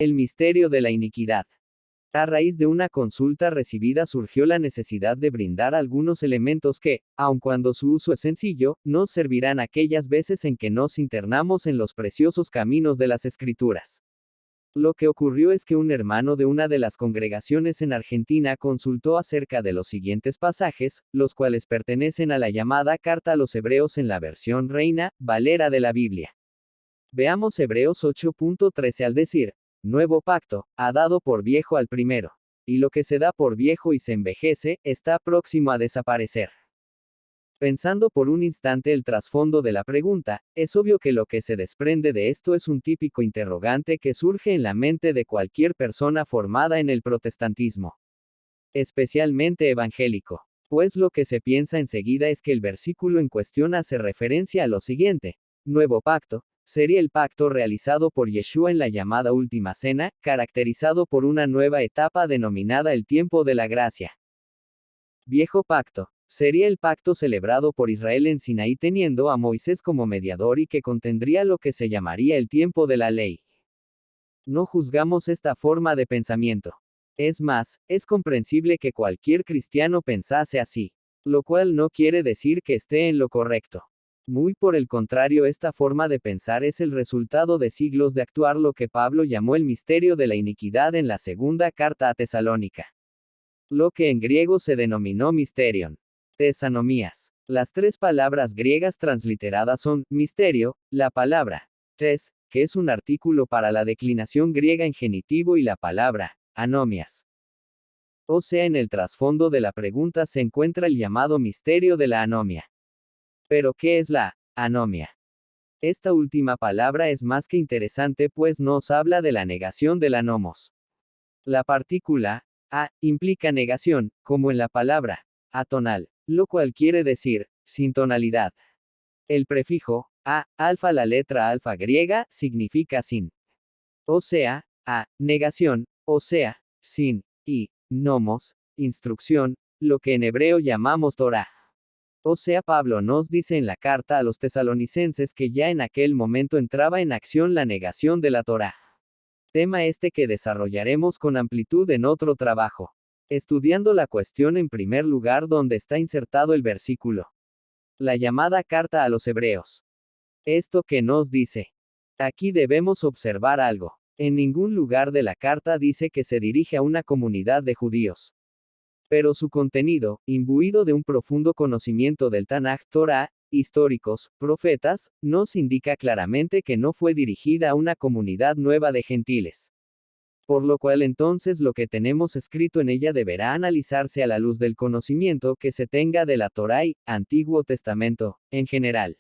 El misterio de la iniquidad. A raíz de una consulta recibida surgió la necesidad de brindar algunos elementos que, aun cuando su uso es sencillo, nos servirán aquellas veces en que nos internamos en los preciosos caminos de las Escrituras. Lo que ocurrió es que un hermano de una de las congregaciones en Argentina consultó acerca de los siguientes pasajes, los cuales pertenecen a la llamada Carta a los Hebreos en la versión Reina Valera de la Biblia. Veamos Hebreos 8.13 al decir, Nuevo pacto, ha dado por viejo al primero. Y lo que se da por viejo y se envejece, está próximo a desaparecer. Pensando por un instante el trasfondo de la pregunta, es obvio que lo que se desprende de esto es un típico interrogante que surge en la mente de cualquier persona formada en el protestantismo, especialmente evangélico. Pues lo que se piensa enseguida es que el versículo en cuestión hace referencia a lo siguiente: Nuevo pacto, sería el pacto realizado por Yeshua en la llamada Última Cena, caracterizado por una nueva etapa denominada el tiempo de la gracia. Viejo pacto, sería el pacto celebrado por Israel en Sinaí teniendo a Moisés como mediador y que contendría lo que se llamaría el tiempo de la ley. No juzgamos esta forma de pensamiento. Es más, es comprensible que cualquier cristiano pensase así, lo cual no quiere decir que esté en lo correcto. Muy por el contrario, esta forma de pensar es el resultado de siglos de actuar lo que Pablo llamó el misterio de la iniquidad en la segunda carta a Tesalónica. Lo que en griego se denominó misterion. Tesanomías. Las tres palabras griegas transliteradas son, misterio, la palabra, tes, que es un artículo para la declinación griega en genitivo y la palabra, anomias. O sea, en el trasfondo de la pregunta se encuentra el llamado misterio de la anomia. Pero, ¿qué es la anomia? Esta última palabra es más que interesante pues nos habla de la negación del anomos. La partícula a implica negación, como en la palabra atonal, lo cual quiere decir sin tonalidad. El prefijo a, alfa, la letra alfa griega, significa sin. O sea, a, negación, o sea, sin, y nomos, instrucción, lo que en hebreo llamamos Torah. O sea, Pablo nos dice en la carta a los tesalonicenses que ya en aquel momento entraba en acción la negación de la Torá. Tema este que desarrollaremos con amplitud en otro trabajo. Estudiando la cuestión en primer lugar donde está insertado el versículo. La llamada carta a los Hebreos. Esto que nos dice. Aquí debemos observar algo. En ningún lugar de la carta dice que se dirige a una comunidad de judíos. Pero su contenido, imbuido de un profundo conocimiento del Tanaj, Torah, históricos, profetas, nos indica claramente que no fue dirigida a una comunidad nueva de gentiles. Por lo cual entonces lo que tenemos escrito en ella deberá analizarse a la luz del conocimiento que se tenga de la Torah y Antiguo Testamento, en general.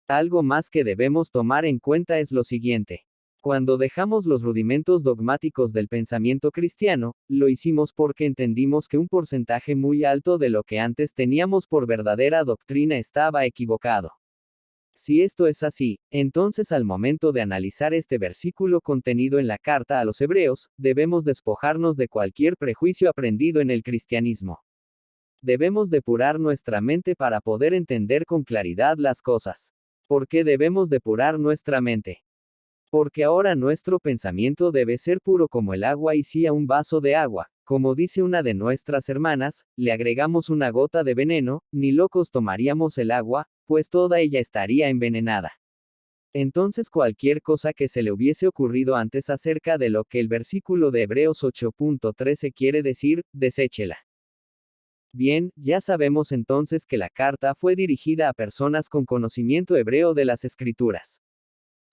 Algo más que debemos tomar en cuenta es lo siguiente. Cuando dejamos los rudimentos dogmáticos del pensamiento cristiano, lo hicimos porque entendimos que un porcentaje muy alto de lo que antes teníamos por verdadera doctrina estaba equivocado. Si esto es así, entonces al momento de analizar este versículo contenido en la carta a los Hebreos, debemos despojarnos de cualquier prejuicio aprendido en el cristianismo. Debemos depurar nuestra mente para poder entender con claridad las cosas. ¿Por qué debemos depurar nuestra mente? Porque ahora nuestro pensamiento debe ser puro como el agua y si a un vaso de agua, como dice una de nuestras hermanas, le agregamos una gota de veneno, ni locos tomaríamos el agua, pues toda ella estaría envenenada. Entonces cualquier cosa que se le hubiese ocurrido antes acerca de lo que el versículo de Hebreos 8.13 quiere decir, deséchela. Bien, ya sabemos entonces que la carta fue dirigida a personas con conocimiento hebreo de las Escrituras.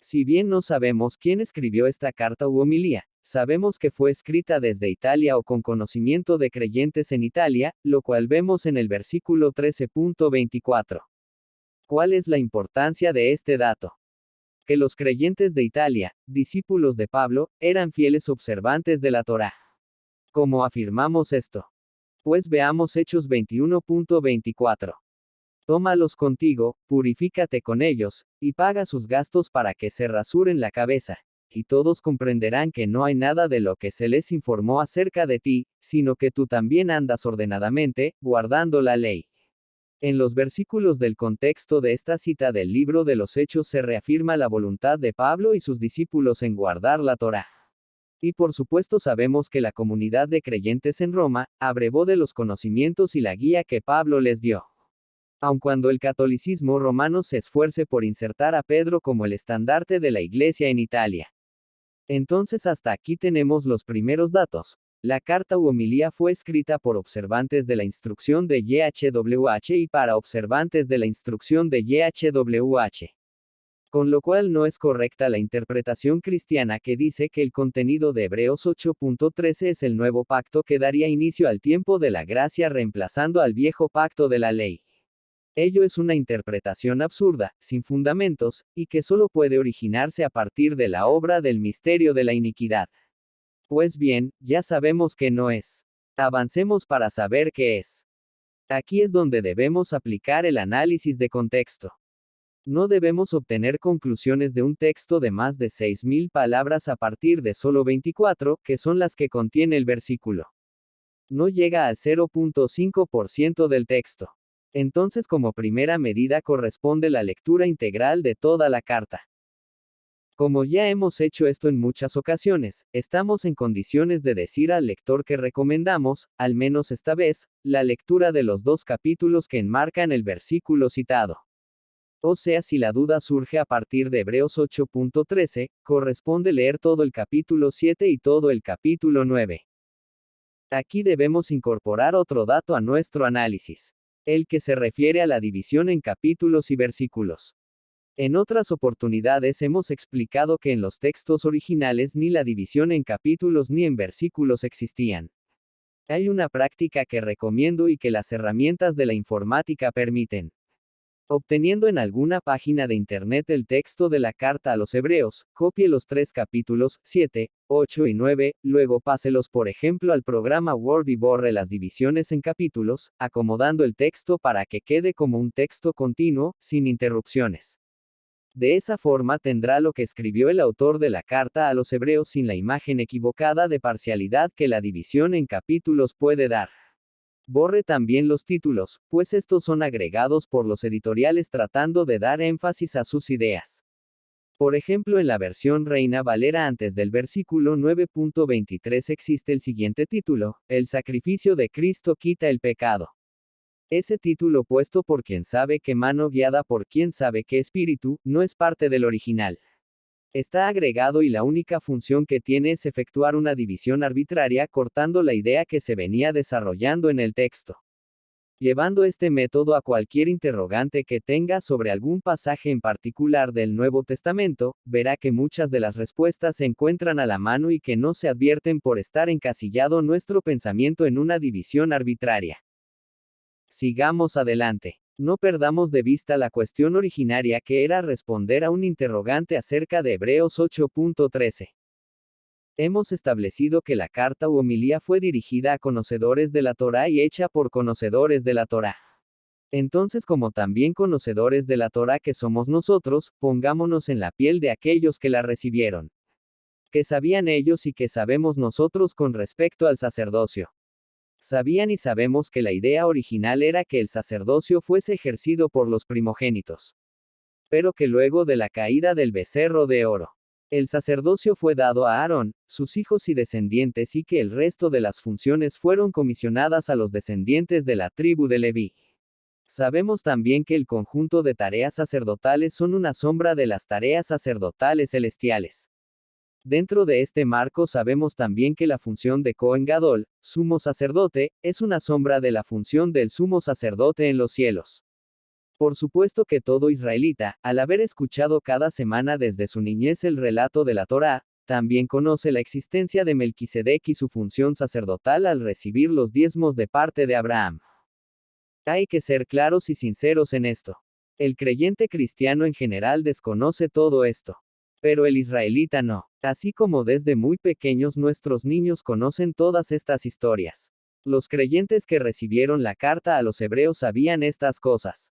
Si bien no sabemos quién escribió esta carta u homilía, sabemos que fue escrita desde Italia o con conocimiento de creyentes en Italia, lo cual vemos en el versículo 13.24. ¿Cuál es la importancia de este dato? Que los creyentes de Italia, discípulos de Pablo, eran fieles observantes de la Torá. ¿Cómo afirmamos esto? Pues veamos Hechos 21.24. Tómalos contigo, purifícate con ellos, y paga sus gastos para que se rasuren la cabeza, y todos comprenderán que no hay nada de lo que se les informó acerca de ti, sino que tú también andas ordenadamente, guardando la ley. En los versículos del contexto de esta cita del libro de los Hechos se reafirma la voluntad de Pablo y sus discípulos en guardar la Torá. Y por supuesto sabemos que la comunidad de creyentes en Roma, abrevó de los conocimientos y la guía que Pablo les dio. Aun cuando el catolicismo romano se esfuerce por insertar a Pedro como el estandarte de la Iglesia en Italia. Entonces hasta aquí tenemos los primeros datos. La carta u homilía fue escrita por observantes de la instrucción de YHWH y para observantes de la instrucción de YHWH. Con lo cual no es correcta la interpretación cristiana que dice que el contenido de Hebreos 8.13 es el nuevo pacto que daría inicio al tiempo de la gracia reemplazando al viejo pacto de la ley. Ello es una interpretación absurda, sin fundamentos, y que solo puede originarse a partir de la obra del misterio de la iniquidad. Pues bien, ya sabemos que no es. Avancemos para saber qué es. Aquí es donde debemos aplicar el análisis de contexto. No debemos obtener conclusiones de un texto de más de 6.000 palabras a partir de solo 24, que son las que contiene el versículo. No llega al 0.5% del texto. Entonces, como primera medida corresponde la lectura integral de toda la carta. Como ya hemos hecho esto en muchas ocasiones, estamos en condiciones de decir al lector que recomendamos, al menos esta vez, la lectura de los 2 capítulos que enmarcan el versículo citado. O sea, si la duda surge a partir de Hebreos 8.13, corresponde leer todo el capítulo 7 y todo el capítulo 9. Aquí debemos incorporar otro dato a nuestro análisis. El que se refiere a la división en capítulos y versículos. En otras oportunidades hemos explicado que en los textos originales ni la división en capítulos ni en versículos existían. Hay una práctica que recomiendo y que las herramientas de la informática permiten. Obteniendo en alguna página de internet el texto de la carta a los hebreos, copie los 3 capítulos, 7, 8 y 9, luego páselos por ejemplo al programa Word y borre las divisiones en capítulos, acomodando el texto para que quede como un texto continuo, sin interrupciones. De esa forma tendrá lo que escribió el autor de la carta a los hebreos sin la imagen equivocada de parcialidad que la división en capítulos puede dar. Borre también los títulos, pues estos son agregados por los editoriales tratando de dar énfasis a sus ideas. Por ejemplo, en la versión Reina Valera antes del versículo 9.23 existe el siguiente título: El sacrificio de Cristo quita el pecado. Ese título puesto por quien sabe qué mano guiada por quien sabe qué espíritu, no es parte del original. Está agregado y la única función que tiene es efectuar una división arbitraria cortando la idea que se venía desarrollando en el texto. Llevando este método a cualquier interrogante que tenga sobre algún pasaje en particular del Nuevo Testamento, verá que muchas de las respuestas se encuentran a la mano y que no se advierten por estar encasillado nuestro pensamiento en una división arbitraria. Sigamos adelante. No perdamos de vista la cuestión originaria que era responder a un interrogante acerca de Hebreos 8.13. Hemos establecido que la carta u homilía fue dirigida a conocedores de la Torá y hecha por conocedores de la Torá. Entonces, como también conocedores de la Torá que somos nosotros, pongámonos en la piel de aquellos que la recibieron. ¿Qué sabían ellos y qué sabemos nosotros con respecto al sacerdocio? Sabían y sabemos que la idea original era que el sacerdocio fuese ejercido por los primogénitos. Pero que luego de la caída del becerro de oro, el sacerdocio fue dado a Aarón, sus hijos y descendientes y que el resto de las funciones fueron comisionadas a los descendientes de la tribu de Leví. Sabemos también que el conjunto de tareas sacerdotales son una sombra de las tareas sacerdotales celestiales. Dentro de este marco sabemos también que la función de Cohen Gadol, sumo sacerdote, es una sombra de la función del sumo sacerdote en los cielos. Por supuesto que todo israelita, al haber escuchado cada semana desde su niñez el relato de la Torá, también conoce la existencia de Melquisedec y su función sacerdotal al recibir los diezmos de parte de Abraham. Hay que ser claros y sinceros en esto. El creyente cristiano en general desconoce todo esto. Pero el israelita no. Así como desde muy pequeños nuestros niños conocen todas estas historias. Los creyentes que recibieron la carta a los hebreos sabían estas cosas.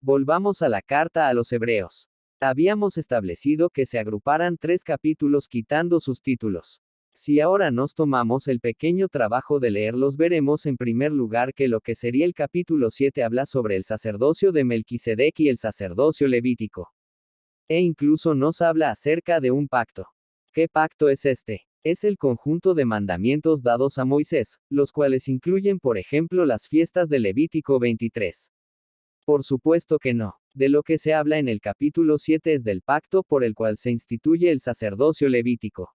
Volvamos a la carta a los hebreos. Habíamos establecido que se agruparan 3 capítulos quitando sus títulos. Si ahora nos tomamos el pequeño trabajo de leerlos, veremos en primer lugar que lo que sería el capítulo 7 habla sobre el sacerdocio de Melquisedec y el sacerdocio levítico. E incluso nos habla acerca de un pacto. ¿Qué pacto es este? Es el conjunto de mandamientos dados a Moisés, los cuales incluyen por ejemplo las fiestas de Levítico 23. Por supuesto que no. De lo que se habla en el capítulo 7 es del pacto por el cual se instituye el sacerdocio levítico,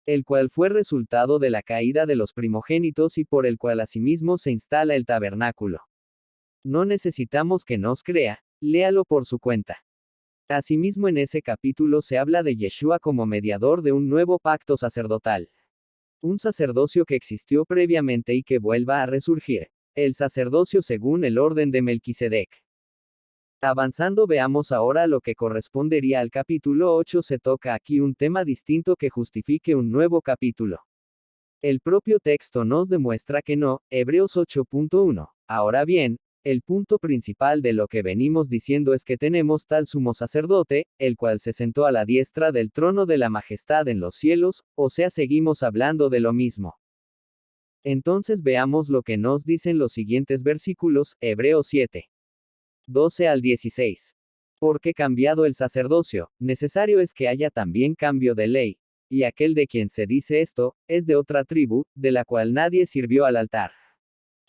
el cual fue resultado de la caída de los primogénitos y por el cual asimismo se instala el tabernáculo. No necesitamos que nos crea, léalo por su cuenta. Asimismo en ese capítulo se habla de Yeshua como mediador de un nuevo pacto sacerdotal. Un sacerdocio que existió previamente y que vuelva a resurgir. El sacerdocio según el orden de Melquisedec. Avanzando veamos ahora lo que correspondería al capítulo 8. Se toca aquí un tema distinto que justifique un nuevo capítulo. El propio texto nos demuestra que no, Hebreos 8.1. Ahora bien, el punto principal de lo que venimos diciendo es que tenemos tal sumo sacerdote, el cual se sentó a la diestra del trono de la majestad en los cielos, o sea, seguimos hablando de lo mismo. Entonces veamos lo que nos dicen los siguientes versículos, Hebreos 7. 12 al 16. Porque cambiado el sacerdocio, necesario es que haya también cambio de ley, y aquel de quien se dice esto, es de otra tribu, de la cual nadie sirvió al altar.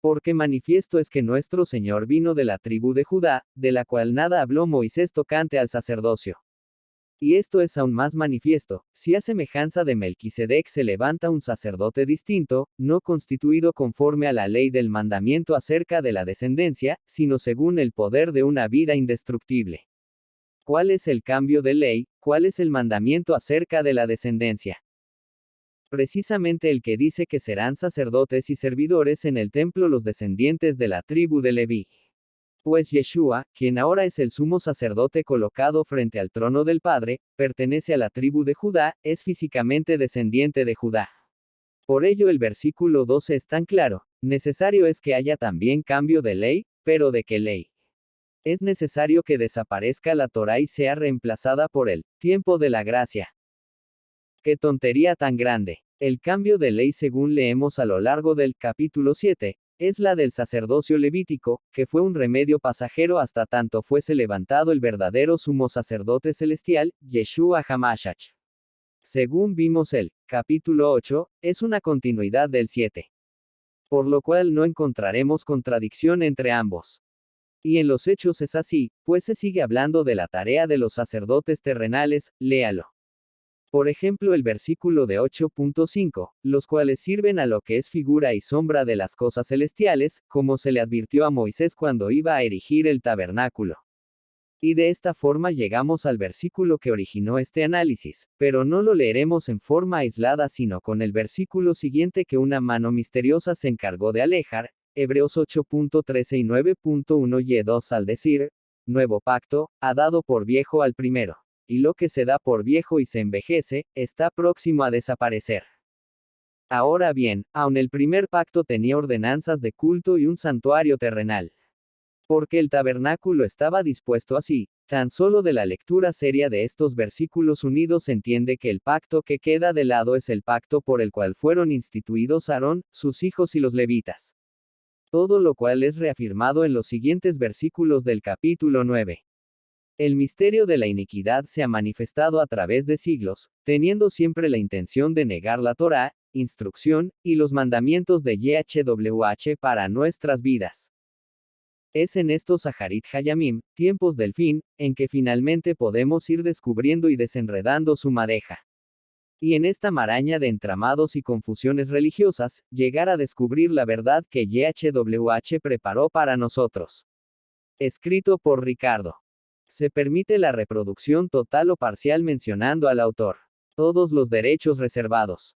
Porque manifiesto es que nuestro Señor vino de la tribu de Judá, de la cual nada habló Moisés tocante al sacerdocio. Y esto es aún más manifiesto, si a semejanza de Melquisedec se levanta un sacerdote distinto, no constituido conforme a la ley del mandamiento acerca de la descendencia, sino según el poder de una vida indestructible. ¿Cuál es el cambio de ley? ¿Cuál es el mandamiento acerca de la descendencia? Precisamente el que dice que serán sacerdotes y servidores en el templo los descendientes de la tribu de Leví. Pues Yeshua, quien ahora es el sumo sacerdote colocado frente al trono del Padre, pertenece a la tribu de Judá, es físicamente descendiente de Judá. Por ello el versículo 12 es tan claro, necesario es que haya también cambio de ley, pero ¿de qué ley? Es necesario que desaparezca la Torá y sea reemplazada por el tiempo de la gracia. ¡Qué tontería tan grande! El cambio de ley según leemos a lo largo del capítulo 7, es la del sacerdocio levítico, que fue un remedio pasajero hasta tanto fuese levantado el verdadero sumo sacerdote celestial, Yeshua HaMashiach. Según vimos el capítulo 8, es una continuidad del 7. Por lo cual no encontraremos contradicción entre ambos. Y en los hechos es así, pues se sigue hablando de la tarea de los sacerdotes terrenales, léalo. Por ejemplo el versículo de 8.5, los cuales sirven a lo que es figura y sombra de las cosas celestiales, como se le advirtió a Moisés cuando iba a erigir el tabernáculo. Y de esta forma llegamos al versículo que originó este análisis, pero no lo leeremos en forma aislada sino con el versículo siguiente que una mano misteriosa se encargó de alejar, Hebreos 8.13 y 9.1 y 2 al decir, nuevo pacto, ha dado por viejo al primero. Y lo que se da por viejo y se envejece, está próximo a desaparecer. Ahora bien, aun el primer pacto tenía ordenanzas de culto y un santuario terrenal. Porque el tabernáculo estaba dispuesto así, tan solo de la lectura seria de estos versículos unidos se entiende que el pacto que queda de lado es el pacto por el cual fueron instituidos Aarón, sus hijos y los levitas. Todo lo cual es reafirmado en los siguientes versículos del capítulo 9. El misterio de la iniquidad se ha manifestado a través de siglos, teniendo siempre la intención de negar la Torá, instrucción, y los mandamientos de YHWH para nuestras vidas. Es en estos Zaharit Hayamim, tiempos del fin, en que finalmente podemos ir descubriendo y desenredando su madeja. Y en esta maraña de entramados y confusiones religiosas, llegar a descubrir la verdad que YHWH preparó para nosotros. Escrito por Ricardo. Se permite la reproducción total o parcial mencionando al autor. Todos los derechos reservados.